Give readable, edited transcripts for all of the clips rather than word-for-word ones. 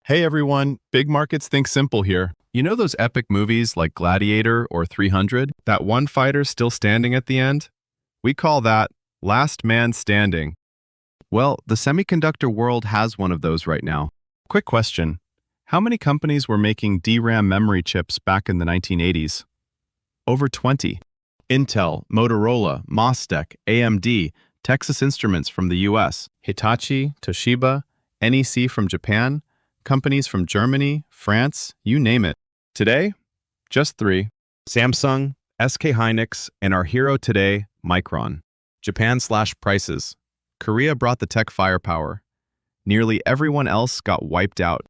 Hey everyone, Big Markets Think Simple here. You know those epic movies like Gladiator or 300? That one fighter still standing at the end? We call that last man standing. Well, the semiconductor world has one of those right now. Quick question. How many companies were making DRAM memory chips back in the 1980s? Over 20. Intel, Motorola, MasTec, AMD, Texas Instruments from the US, Hitachi, Toshiba, NEC from Japan, companies from Germany, France, you name it. Today, just 3. Samsung, SK Hynix, and our hero today, Micron. Japan slashed prices. Korea brought the tech firepower. Nearly everyone else got wiped out.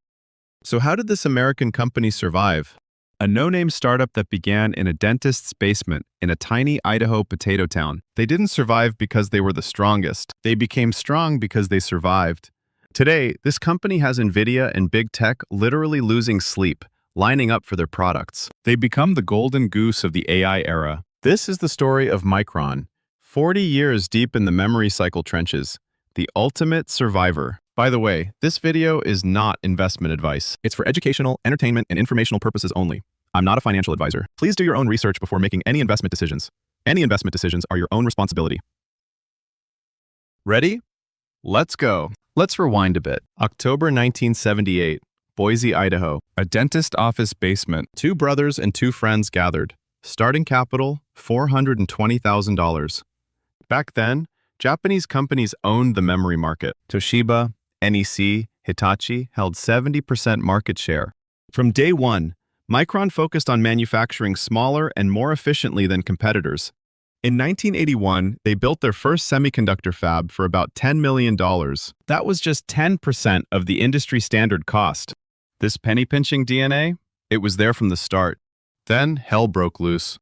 So how did this American company survive? A no-name startup that began in a dentist's basement in a tiny Idaho potato town. They didn't survive because they were the strongest. They became strong because they survived. Today, this company has NVIDIA and big tech literally losing sleep, lining up for their products. They become the golden goose of the AI era. This is the story of Micron, 40 years deep in the memory cycle trenches, the ultimate survivor. By the way, this video is not investment advice. It's for educational, entertainment, and informational purposes only. I'm not a financial advisor. Please do your own research before making any investment decisions. Any investment decisions are your own responsibility. Ready? Let's go. Let's rewind a bit. October 1978, Boise, Idaho. A dentist office basement. 2 brothers and 2 friends gathered. Starting capital, $420,000. Back then, Japanese companies owned the memory market. Toshiba, NEC, Hitachi held 70% market share. From day one, Micron focused on manufacturing smaller and more efficiently than competitors. In 1981, they built their first semiconductor fab for about $10 million. That was just 10% of the industry standard cost. This penny-pinching DNA? It was there from the start. Then, hell broke loose.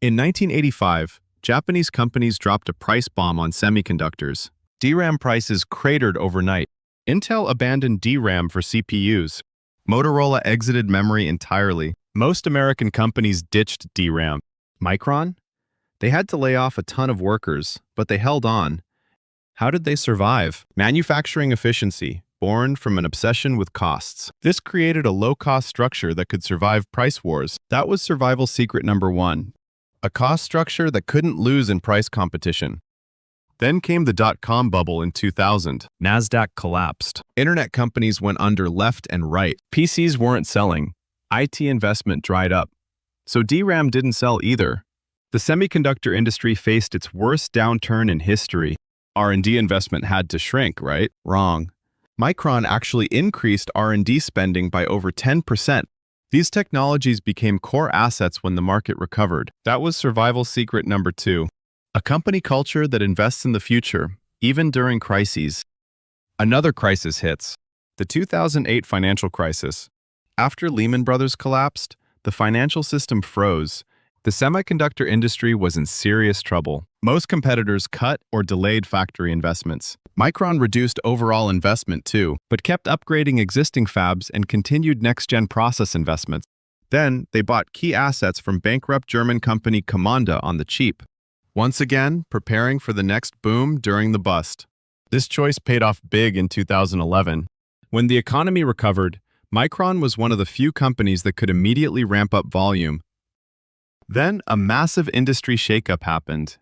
In 1985, Japanese companies dropped a price bomb on semiconductors. DRAM prices cratered overnight. Intel abandoned DRAM for CPUs. Motorola exited memory entirely. Most American companies ditched DRAM. Micron? They had to lay off a ton of workers, but they held on. How did they survive? Manufacturing efficiency, born from an obsession with costs. This created a low-cost structure that could survive price wars. That was survival secret number 1. A cost structure that couldn't lose in price competition. Then came the dot-com bubble in 2000. NASDAQ collapsed. Internet companies went under left and right. PCs weren't selling. IT investment dried up. So DRAM didn't sell either. The semiconductor industry faced its worst downturn in history. R&D investment had to shrink, right? Wrong. Micron actually increased R&D spending by over 10%. These technologies became core assets when the market recovered. That was survival secret number 2. A company culture that invests in the future, even during crises. Another crisis hits. The 2008 financial crisis. After Lehman Brothers collapsed, the financial system froze. The semiconductor industry was in serious trouble. Most competitors cut or delayed factory investments. Micron reduced overall investment too, but kept upgrading existing fabs and continued next-gen process investments. Then, they bought key assets from bankrupt German company Commanda on the cheap. Once again, preparing for the next boom during the bust. This choice paid off big in 2011. When the economy recovered, Micron was one of the few companies that could immediately ramp up volume. Then, a massive industry shakeup happened.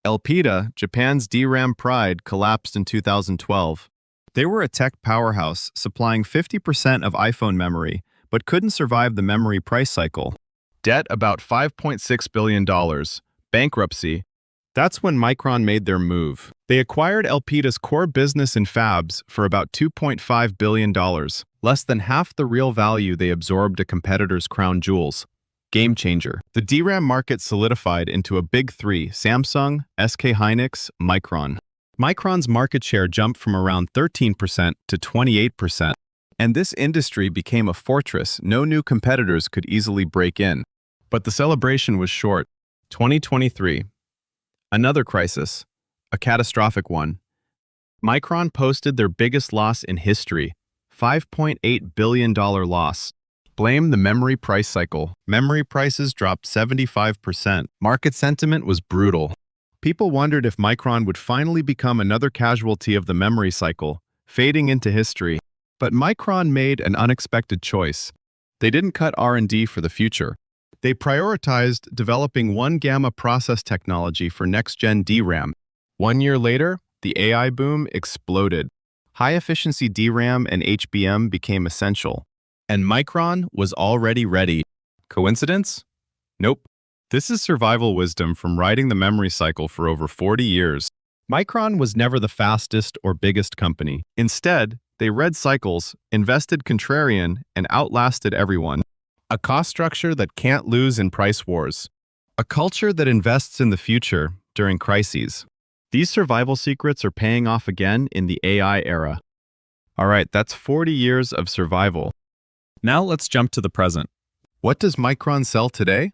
Elpida, Japan's DRAM pride, collapsed in 2012. They were a tech powerhouse, supplying 50% of iPhone memory, but couldn't survive the memory price cycle. Debt about $5.6 billion. Bankruptcy. That's when Micron made their move. They acquired Elpida's core business in fabs for about $2.5 billion, less than half the real value they absorbed a competitor's crown jewels. Game changer. The DRAM market solidified into a big 3, Samsung, SK Hynix, Micron. Micron's market share jumped from around 13% to 28%. And this industry became a fortress no new competitors could easily break in. But the celebration was short. 2023. Another crisis. A catastrophic one. Micron posted their biggest loss in history. $5.8 billion loss. Blame the memory price cycle. Memory prices dropped 75%. Market sentiment was brutal. People wondered if Micron would finally become another casualty of the memory cycle, fading into history. But Micron made an unexpected choice. They didn't cut R&D for the future. They prioritized developing 1-gamma process technology for next-gen DRAM. 1 year later, the AI boom exploded. High-efficiency DRAM and HBM became essential. And Micron was already ready. Coincidence? Nope. This is survival wisdom from riding the memory cycle for over 40 years. Micron was never the fastest or biggest company. Instead, they read cycles, invested contrarian, and outlasted everyone. A cost structure that can't lose in price wars. A culture that invests in the future during crises. These survival secrets are paying off again in the AI era. All right, that's 40 years of survival. Now let's jump to the present. What does Micron sell today?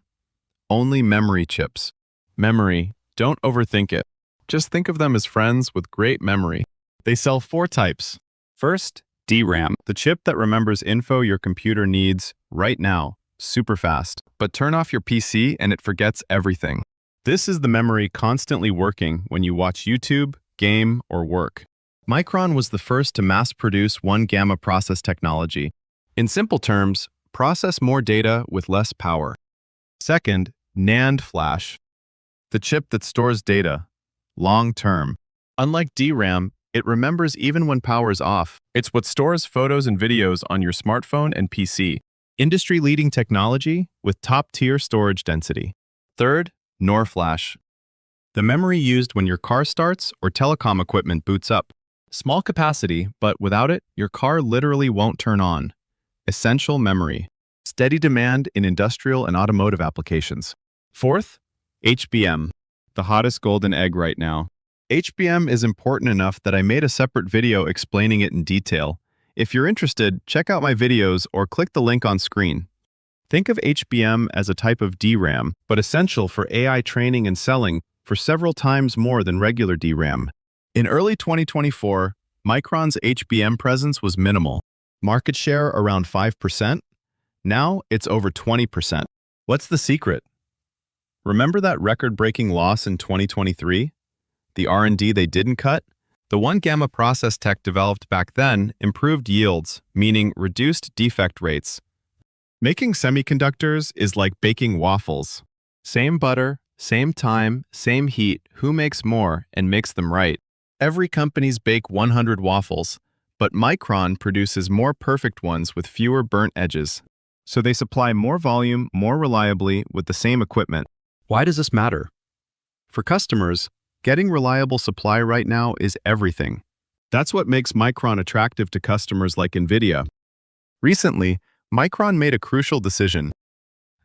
Only memory chips. Memory, don't overthink it. Just think of them as friends with great memory. They sell 4 types. First, DRAM, the chip that remembers info your computer needs right now, super fast. But turn off your PC and it forgets everything. This is the memory constantly working when you watch YouTube, game, or work. Micron was the first to mass-produce 1-gamma process technology. In simple terms, process more data with less power. Second, NAND flash, the chip that stores data, long-term. Unlike DRAM, it remembers even when power is off. It's what stores photos and videos on your smartphone and PC. Industry-leading technology with top-tier storage density. Third, NOR flash, the memory used when your car starts or telecom equipment boots up. Small capacity, but without it, your car literally won't turn on. Essential memory. Steady demand in industrial and automotive applications. Fourth, HBM, the hottest golden egg right now. HBM is important enough that I made a separate video explaining it in detail. If you're interested, check out my videos or click the link on screen. Think of HBM as a type of DRAM, but essential for AI training and selling for several times more than regular DRAM. In early 2024, Micron's HBM presence was minimal. Market share around 5%. Now it's over 20%. What's the secret? Remember that record-breaking loss in 2023? The R&D they didn't cut? The 1-gamma process tech developed back then improved yields, meaning reduced defect rates. Making semiconductors is like baking waffles. Same butter, same time, same heat, who makes more and makes them right? Every company's bake 100 waffles, but Micron produces more perfect ones with fewer burnt edges. So they supply more volume more reliably with the same equipment. Why does this matter? For customers, getting reliable supply right now is everything. That's what makes Micron attractive to customers like NVIDIA. Recently, Micron made a crucial decision.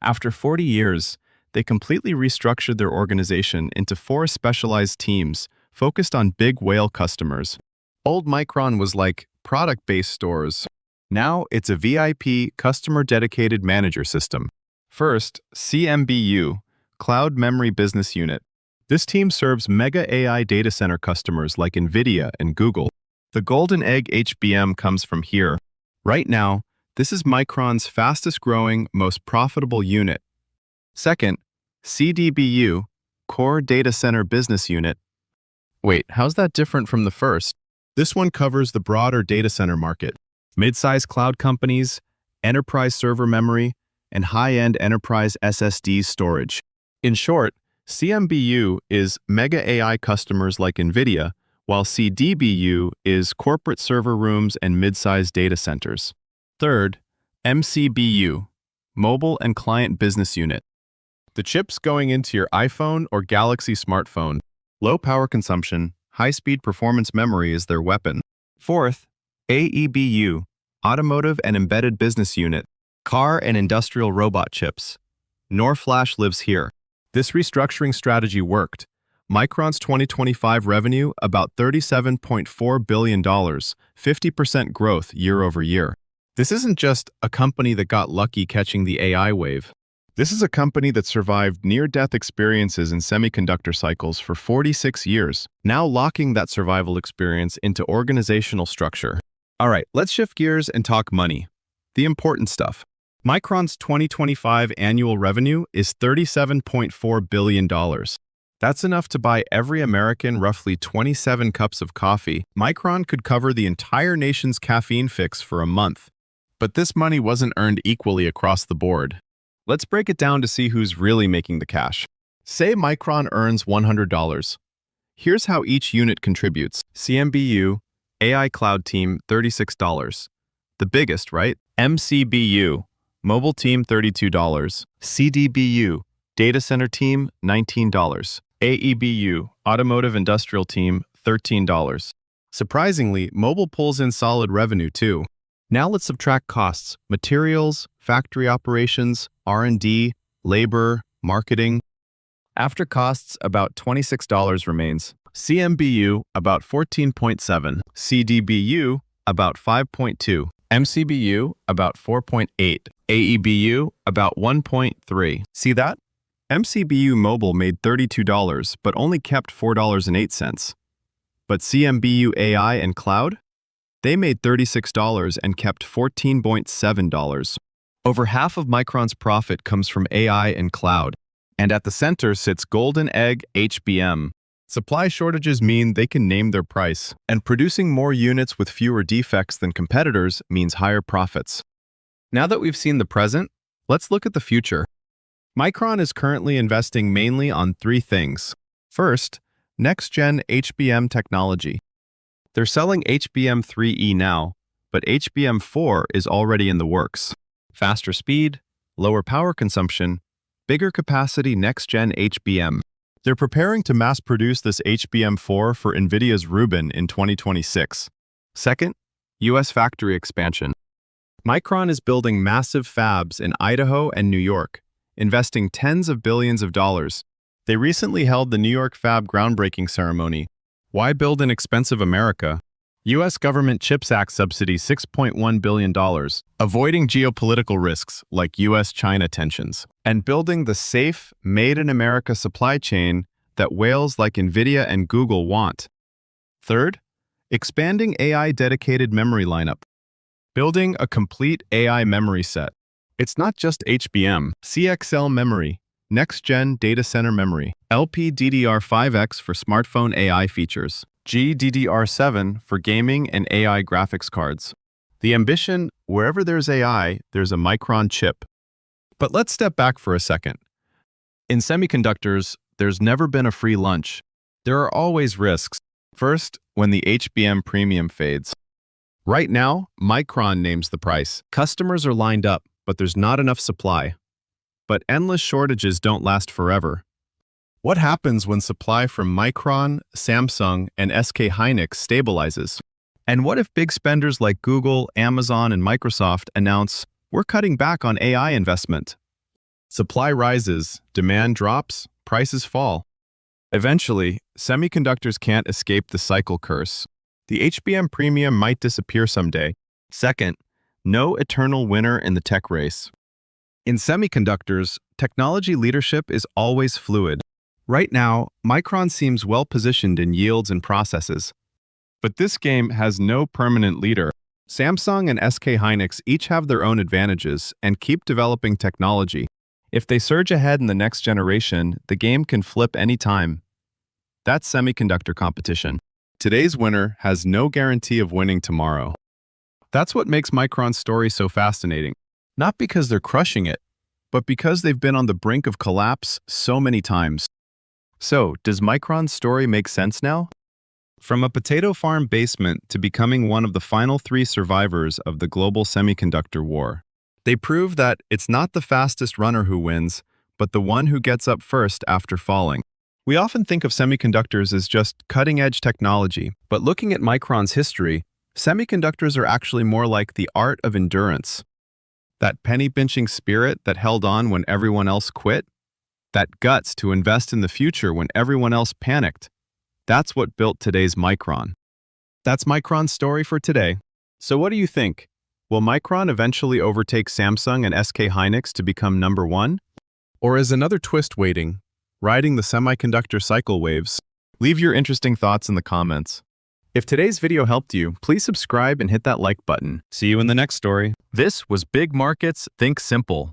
After 40 years, they completely restructured their organization into 4 specialized teams focused on big whale customers. Old Micron was like product-based stores. Now it's a VIP customer-dedicated manager system. First, CMBU, Cloud Memory Business Unit. This team serves mega AI data center customers like NVIDIA and Google. The golden egg HBM comes from here. Right now, this is Micron's fastest-growing, most profitable unit. Second, CDBU, Core Data Center Business Unit. Wait, how's that different from the first? This one covers the broader data center market. Mid-size cloud companies, enterprise server memory, and high-end enterprise SSD storage. In short, CMBU is mega AI customers like NVIDIA, while CDBU is corporate server rooms and mid-size data centers. Third, MCBU, Mobile and Client Business Unit. The chips going into your iPhone or Galaxy smartphone. Low power consumption, high-speed performance memory is their weapon. Fourth, AEBU, Automotive and Embedded Business Unit. Car and industrial robot chips. NOR flash lives here. This restructuring strategy worked. Micron's 2025 revenue about $37.4 billion, 50% growth year over year. This isn't just a company that got lucky catching the AI wave. This is a company that survived near-death experiences in semiconductor cycles for 46 years, now locking that survival experience into organizational structure. All right, let's shift gears and talk money. The important stuff. Micron's 2025 annual revenue is $37.4 billion. That's enough to buy every American roughly 27 cups of coffee. Micron could cover the entire nation's caffeine fix for a month. But this money wasn't earned equally across the board. Let's break it down to see who's really making the cash. Say Micron earns $100. Here's how each unit contributes. CMBU, AI Cloud Team, $36. The biggest, right? MCBU, Mobile Team, $32. CDBU, Data Center Team, $19. AEBU, Automotive Industrial Team, $13. Surprisingly, mobile pulls in solid revenue too. Now let's subtract costs: materials, factory operations, R&D, labor, marketing. After costs, about $26 remains. CMBU, about 14.7. CDBU, about 5.2. MCBU, about 4.8. AEBU, about 1.3. See that? MCBU Mobile made $32, but only kept $4.08. But CMBU AI and Cloud? They made $36 and kept $14.7. Over half of Micron's profit comes from AI and Cloud. And at the center sits Golden Egg HBM. Supply shortages mean they can name their price, and producing more units with fewer defects than competitors means higher profits. Now that we've seen the present, let's look at the future. Micron is currently investing mainly on three things. First, next-gen HBM technology. They're selling HBM3E now, but HBM4 is already in the works. Faster speed, lower power consumption, bigger capacity next-gen HBM. They're preparing to mass-produce this HBM4 for NVIDIA's Rubin in 2026. Second, U.S. factory expansion. Micron is building massive fabs in Idaho and New York, investing tens of billions of dollars. They recently held the New York fab groundbreaking ceremony. Why build in expensive America? U.S. government CHIPS Act subsidy $6.1 billion, avoiding geopolitical risks like U.S.-China tensions, and building the safe, made-in-America supply chain that whales like NVIDIA and Google want. Third, expanding AI-dedicated memory lineup. Building a complete AI memory set. It's not just HBM, CXL memory, next-gen data center memory, LPDDR5X for smartphone AI features, GDDR7 for gaming and AI graphics cards. The ambition, wherever there's AI, there's a Micron chip. But let's step back for a second. In semiconductors, there's never been a free lunch. There are always risks. First, when the HBM premium fades. Right now, Micron names the price. Customers are lined up, but there's not enough supply. But endless shortages don't last forever. What happens when supply from Micron, Samsung, and SK Hynix stabilizes? And what if big spenders like Google, Amazon, and Microsoft announce, we're cutting back on AI investment? Supply rises, demand drops, prices fall. Eventually, semiconductors can't escape the cycle curse. The HBM premium might disappear someday. Second, no eternal winner in the tech race. In semiconductors, technology leadership is always fluid. Right now, Micron seems well-positioned in yields and processes. But this game has no permanent leader. Samsung and SK Hynix each have their own advantages and keep developing technology. If they surge ahead in the next generation, the game can flip anytime. That's semiconductor competition. Today's winner has no guarantee of winning tomorrow. That's what makes Micron's story so fascinating. Not because they're crushing it, but because they've been on the brink of collapse so many times. So, does Micron's story make sense now? From a potato farm basement to becoming one of the final three survivors of the global semiconductor war, they prove that it's not the fastest runner who wins, but the one who gets up first after falling. We often think of semiconductors as just cutting-edge technology, but looking at Micron's history, semiconductors are actually more like the art of endurance. That penny-pinching spirit that held on when everyone else quit, that guts to invest in the future when everyone else panicked, that's what built today's Micron. That's Micron's story for today. So what do you think? Will Micron eventually overtake Samsung and SK Hynix to become number one? Or is another twist waiting, riding the semiconductor cycle waves? Leave your interesting thoughts in the comments. If today's video helped you, please subscribe and hit that like button. See you in the next story. This was Big Markets Think Simple.